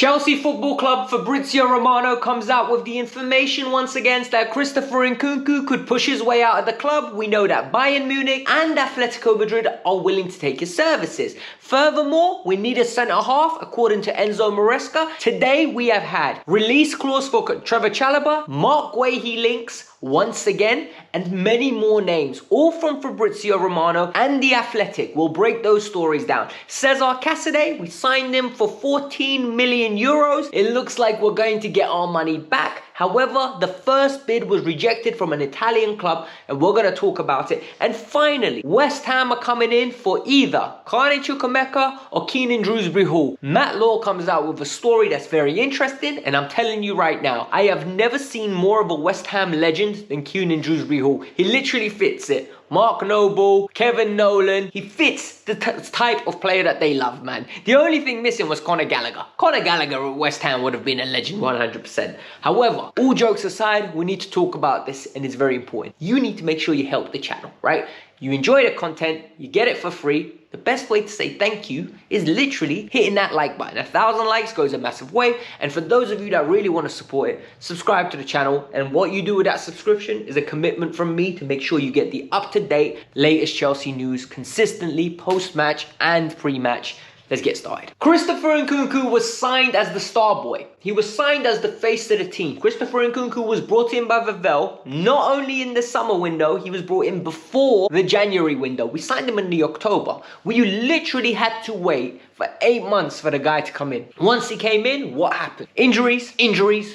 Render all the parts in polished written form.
Chelsea Football Club Fabrizio Romano comes out with the information once again that Christopher Nkunku could push his way out of the club. We know that Bayern Munich and Atletico Madrid are willing to take his services. Furthermore, we need a centre-half according to Enzo Maresca. Today we have had release clause for Trevor Chalobah, Mark Guehi links once again, and many more names, all from Fabrizio Romano and The Athletic. We'll break those stories down. Cesare Casadei, we signed him for 14 million euros. It looks like we're going to get our money back. However, the first bid was rejected from an Italian club, and we're going to talk about it. And finally, West Ham are coming in for either Carney Chukwuemeka or Keenan Dewsbury-Hall. Matt Law comes out with a story that's very interesting, and I'm telling you right now, I have never seen more of a West Ham legend than Keenan Dewsbury-Hall. He literally fits it. Mark Noble, Kevin Nolan, he fits the type of player that they love, man. The only thing missing was Conor Gallagher. Conor Gallagher at West Ham would have been a legend 100%. However, all jokes aside, we need to talk about this, and it's very important. You need to make sure you help the channel, right? You enjoy the content, you get it for free. The best way to say thank you is literally hitting that like button. 1,000 likes goes a massive way. And for those of you that really want to support it, subscribe to the channel. And what you do with that subscription is a commitment from me to make sure you get the up-to-date latest Chelsea news consistently post-match and pre-match. Let's get started. Christopher Nkunku was signed as the star boy. He was signed as the face of the team. Christopher Nkunku was brought in by Vevell, not only in the summer window, he was brought in before the January window. We signed him in the October. We literally had to wait for 8 months for the guy to come in. Once he came in, what happened? Injuries,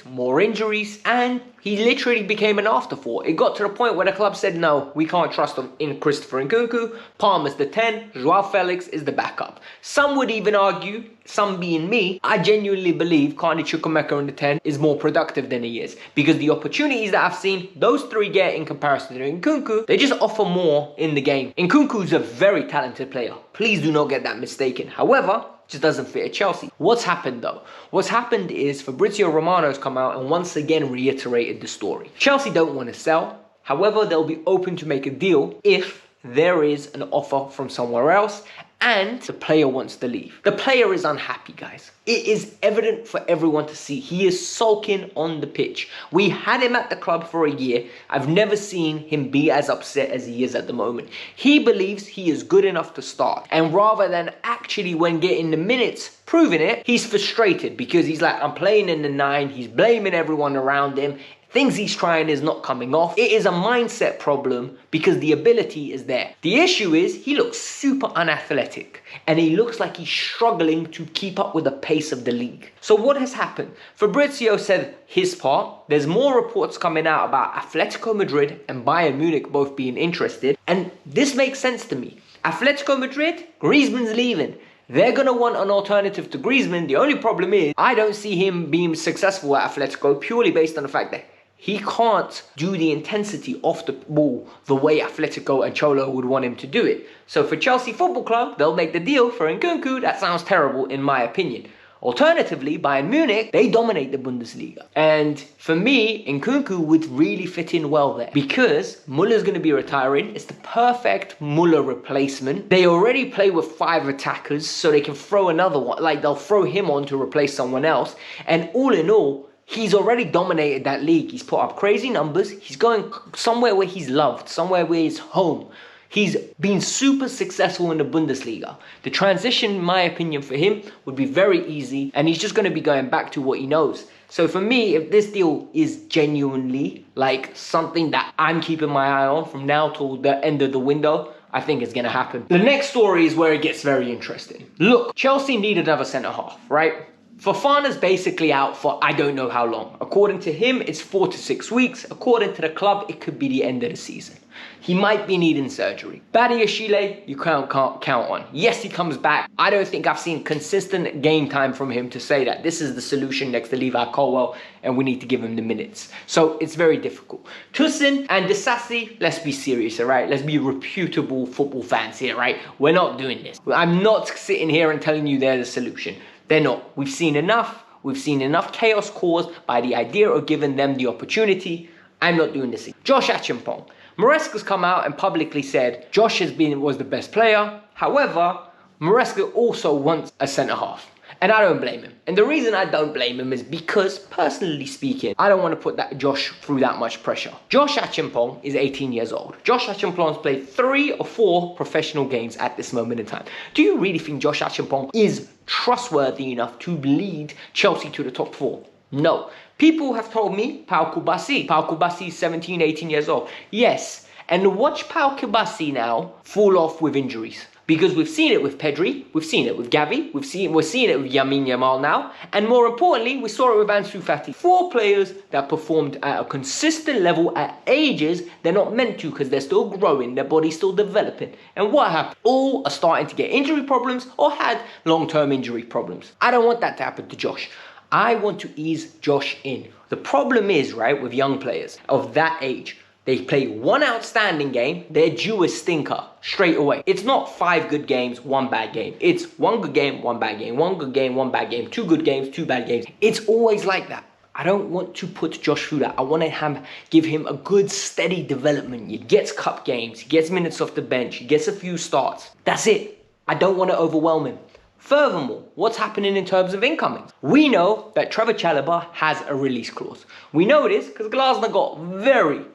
more injuries, and he literally became an afterthought. It got to the point where the club said, no, we can't trust him in Christopher Nkunku. Palmer's the 10, Joao Felix is the backup. Some would even argue, some being me, I genuinely believe Carney Chukwuemeka in the 10 is more productive than he is. Because the opportunities that I've seen those three get in comparison to Nkunku, they just offer more in the game. Nkunku's a very talented player. Please do not get that mistaken. However, just doesn't fit at Chelsea. What's happened though? What's happened is Fabrizio Romano's come out and once again reiterated the story. Chelsea don't want to sell. However, they'll be open to make a deal if there is an offer from somewhere else and the player wants to leave. The player is unhappy, guys. It is evident for everyone to see. He is sulking on the pitch. We had him at the club for a year. I've never seen him be as upset as he is at the moment. He believes he is good enough to start. And rather than actually, when getting the minutes, proving it, he's frustrated because he's like, I'm playing in the 9. He's blaming everyone around him. Things he's trying is not coming off. It is a mindset problem because the ability is there. The issue is he looks super unathletic and he looks like he's struggling to keep up with the pace of the league. So what has happened? Fabrizio said his part. There's more reports coming out about Atletico Madrid and Bayern Munich both being interested. And this makes sense to me. Atletico Madrid, Griezmann's leaving. They're going to want an alternative to Griezmann. The only problem is I don't see him being successful at Atletico purely based on the fact that he can't do the intensity off the ball the way Atletico and Cholo would want him to do it. So for Chelsea Football Club, they'll make the deal. For Nkunku, that sounds terrible in my opinion. Alternatively, Bayern Munich, they dominate the Bundesliga. And for me, Nkunku would really fit in well there. Because Muller's going to be retiring. It's the perfect Muller replacement. They already play with 5 attackers, so they can throw another one. Like, they'll throw him on to replace someone else. And all in all, he's already dominated that league. He's put up crazy numbers. He's going somewhere where he's loved, somewhere where he's home. He's been super successful in the Bundesliga. The transition, in my opinion, for him would be very easy. And he's just going to be going back to what he knows. So for me, if this deal is genuinely like something that I'm keeping my eye on from now till the end of the window, I think it's going to happen. The next story is where it gets very interesting. Look, Chelsea need another centre-half, right? Fofana's basically out for I don't know how long. According to him, it's 4 to 6 weeks. According to the club, it could be the end of the season. He might be needing surgery. Badiashile, you can't count on. Yes, he comes back. I don't think I've seen consistent game time from him to say that this is the solution next to Levi Colwell and we need to give him the minutes. So it's very difficult. Tosin and Disasi, let's be serious, all right? Let's be reputable football fans here, right? We're not doing this. I'm not sitting here and telling you they're the solution. They're not. We've seen enough. We've seen enough chaos caused by the idea of giving them the opportunity. I'm not doing this. Josh Achimpong. Maresca's come out and publicly said Josh was the best player. However, Maresca also wants a centre-half. And I don't blame him. And the reason I don't blame him is because, personally speaking, I don't want to put that Josh through that much pressure. Josh Achimpong is 18 years old. Josh Achimpong's played 3 or 4 professional games at this moment in time. Do you really think Josh Achimpong is trustworthy enough to lead Chelsea to the top 4? No. People have told me Pau Kubasi is 17, 18 years old. Yes. And watch Pau Kubasi now fall off with injuries. Because we've seen it with Pedri, we've seen it with Gavi, we're seeing it with Lamine Yamal now, and more importantly, we saw it with Ansu Fati. 4 players that performed at a consistent level at ages they're not meant to because they're still growing, their body's still developing. And what happened? All are starting to get injury problems or had long-term injury problems. I don't want that to happen to Josh. I want to ease Josh in. The problem is, right, with young players of that age, they play 1 outstanding game, they're due a stinker straight away. It's not 5 good games, 1 bad game. It's 1 good game, 1 bad game, 1 good game, 1 bad game, 2 good games, 2 bad games. It's always like that. I don't want to put Josh through that. I want to give him a good, steady development. He gets cup games, he gets minutes off the bench, he gets a few starts. That's it. I don't want to overwhelm him. Furthermore, what's happening in terms of incomings? We know that Trevor Chalobah has a release clause. We know this because Glasner got very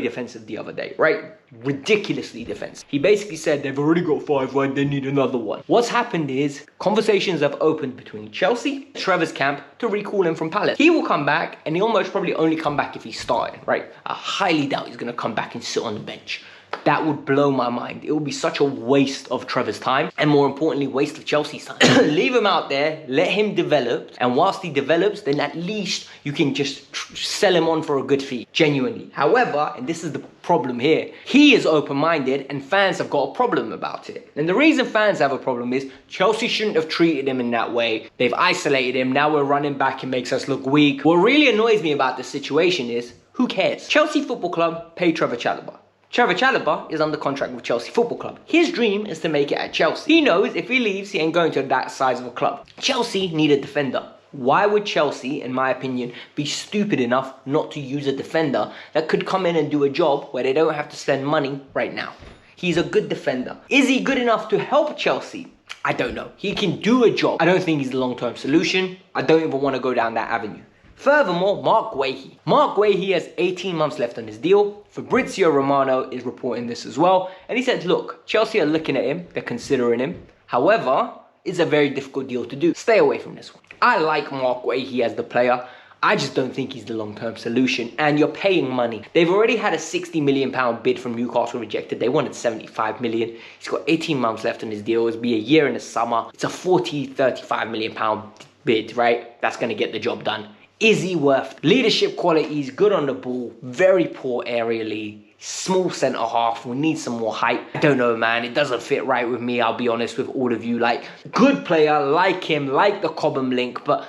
defensive the other day, right? Ridiculously defensive. He basically said they've already got 5 right, they need another one. What's happened is conversations have opened between Chelsea, Trevor's camp to recall him from Palace. He will come back and he'll most probably only come back if he's starting, right? I highly doubt he's going to come back and sit on the bench. That would blow my mind. It would be such a waste of Trevor's time and more importantly, waste of Chelsea's time. Leave him out there, let him develop, and whilst he develops, then at least you can just sell him on for a good fee, genuinely. However, and this is the problem here, he is open-minded and fans have got a problem about it. And the reason fans have a problem is Chelsea shouldn't have treated him in that way. They've isolated him, now we're running back, it makes us look weak. What really annoys me about this situation is, who cares? Chelsea Football Club pay Trevor Chalobah. Trevor Chalobah is under contract with Chelsea Football Club. His dream is to make it at Chelsea. He knows if he leaves, he ain't going to that size of a club. Chelsea need a defender. Why would Chelsea, in my opinion, be stupid enough not to use a defender that could come in and do a job where they don't have to spend money right now? He's a good defender. Is he good enough to help Chelsea? I don't know. He can do a job. I don't think he's the long-term solution. I don't even want to go down that avenue. Furthermore, Mark Guehi. Mark Guehi has 18 months left on his deal. Fabrizio Romano is reporting this as well. And he said, look, Chelsea are looking at him. They're considering him. However, it's a very difficult deal to do. Stay away from this one. I like Mark Guehi as the player. I just don't think he's the long-term solution. And you're paying money. They've already had a £60 million bid from Newcastle rejected. They wanted 75 million. He's got 18 months left on his deal. It'll be a year in the summer. It's a 35 million pound bid, right? That's going to get the job done. Is he worth leadership qualities, good on the ball, very poor aerially, small centre half, we need some more height. I don't know, man, it doesn't fit right with me, I'll be honest with all of you. Like, good player, like him, like the Cobham link, but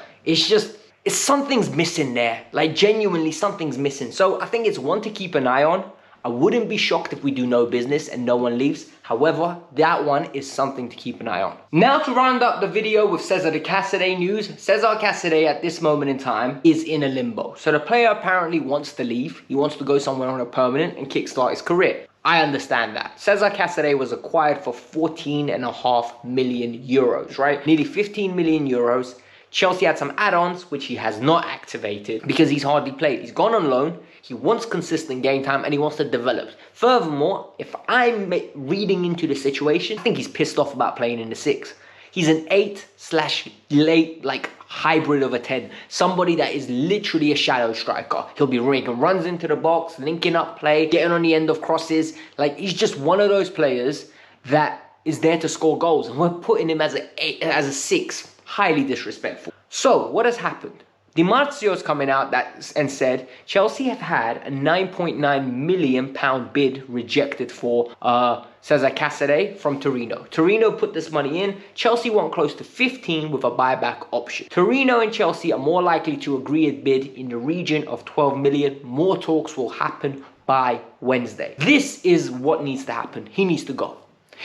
something's missing there. Like, genuinely, something's missing. So I think it's one to keep an eye on. I wouldn't be shocked if we do no business and no one leaves. However, that one is something to keep an eye on. Now to round up the video with Cesare Casadei news. Cesare Casadei at this moment in time is in a limbo. So the player apparently wants to leave. He wants to go somewhere on a permanent and kickstart his career. I understand that. Cesare Casadei was acquired for 14.5 million euros, right? Nearly 15 million euros. Chelsea had some add-ons, which he has not activated because he's hardly played. He's gone on loan. He wants consistent game time and he wants to develop. Furthermore, if I'm reading into the situation, I think he's pissed off about playing in the 6. He's an 8/late, like hybrid of a 10. Somebody that is literally a shadow striker. He'll be making runs into the box, linking up play, getting on the end of crosses. Like, he's just one of those players that is there to score goals. And we're putting him as a 6. Highly disrespectful. So, what has happened? Di Marzio's coming out and said Chelsea have had a £9.9 million bid rejected for Cesare Casadei from Torino. Torino put this money in. Chelsea want close to 15 with a buyback option. Torino and Chelsea are more likely to agree a bid in the region of 12 million. More talks will happen by Wednesday. This is what needs to happen. He needs to go.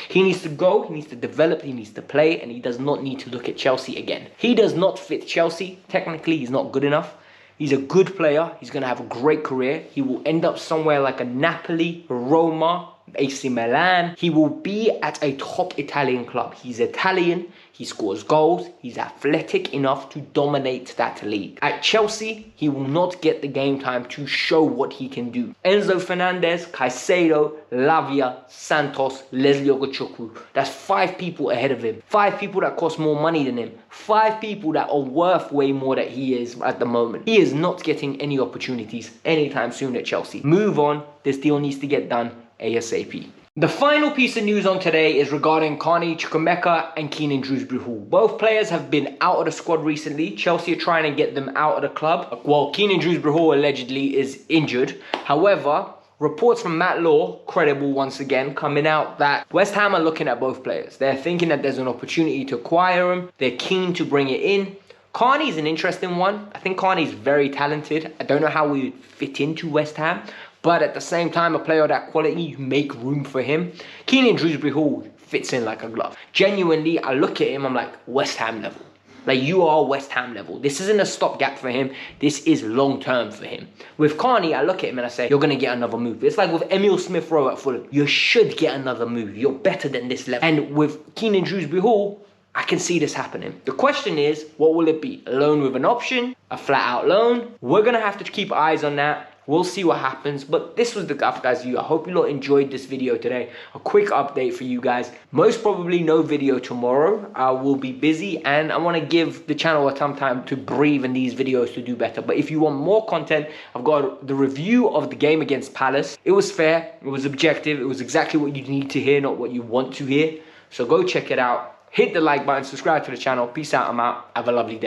He needs to go, he needs to develop, he needs to play, and he does not need to look at Chelsea again. He does not fit Chelsea. Technically, he's not good enough. He's a good player. He's going to have a great career. He will end up somewhere like a Napoli, Roma, AC Milan. He will be at a top Italian club. He's Italian, he scores goals, he's athletic enough to dominate that league. At Chelsea, he will not get the game time to show what he can do. Enzo Fernandez, Caicedo, Lavia, Santos, Leslie Ogochukwu. That's 5 people ahead of him. 5 people that cost more money than him. 5 people that are worth way more than he is at the moment. He is not getting any opportunities anytime soon at Chelsea. Move on. This deal needs to get done ASAP. The final piece of news on today is regarding Carney Chukwuemeka and Keenan Dewsbury-Hall. Both players have been out of the squad recently. Chelsea are trying to get them out of the club, while Keenan Dewsbury-Hall allegedly is injured. However, reports from Matt Law, credible once again, coming out that West Ham are looking at both players. They're thinking that there's an opportunity to acquire him. They're keen to bring it in. Carney's an interesting one. I think Carney's very talented. I don't know how we would fit into West Ham. But at the same time, a player of that quality, you make room for him. Keenan Dewsbury-Hall fits in like a glove. Genuinely, I look at him, I'm like, West Ham level. Like, you are West Ham level. This isn't a stopgap for him. This is long-term for him. With Carney, I look at him and I say, you're going to get another move. It's like with Emile Smith-Rowe at Fulham. You should get another move. You're better than this level. And with Keenan Dewsbury-Hall, I can see this happening. The question is, what will it be? A loan with an option? A flat-out loan? We're going to have to keep eyes on that. We'll see what happens, but this was the Kavkas View. I hope you lot enjoyed this video today. A quick update for you guys. Most probably no video tomorrow. I will be busy and I want to give the channel some time to breathe and these videos to do better. But if you want more content, I've got the review of the game against Palace. It was fair, it was objective, it was exactly what you need to hear, not what you want to hear. So go check it out. Hit the like button, subscribe to the channel. Peace out, I'm out. Have a lovely day.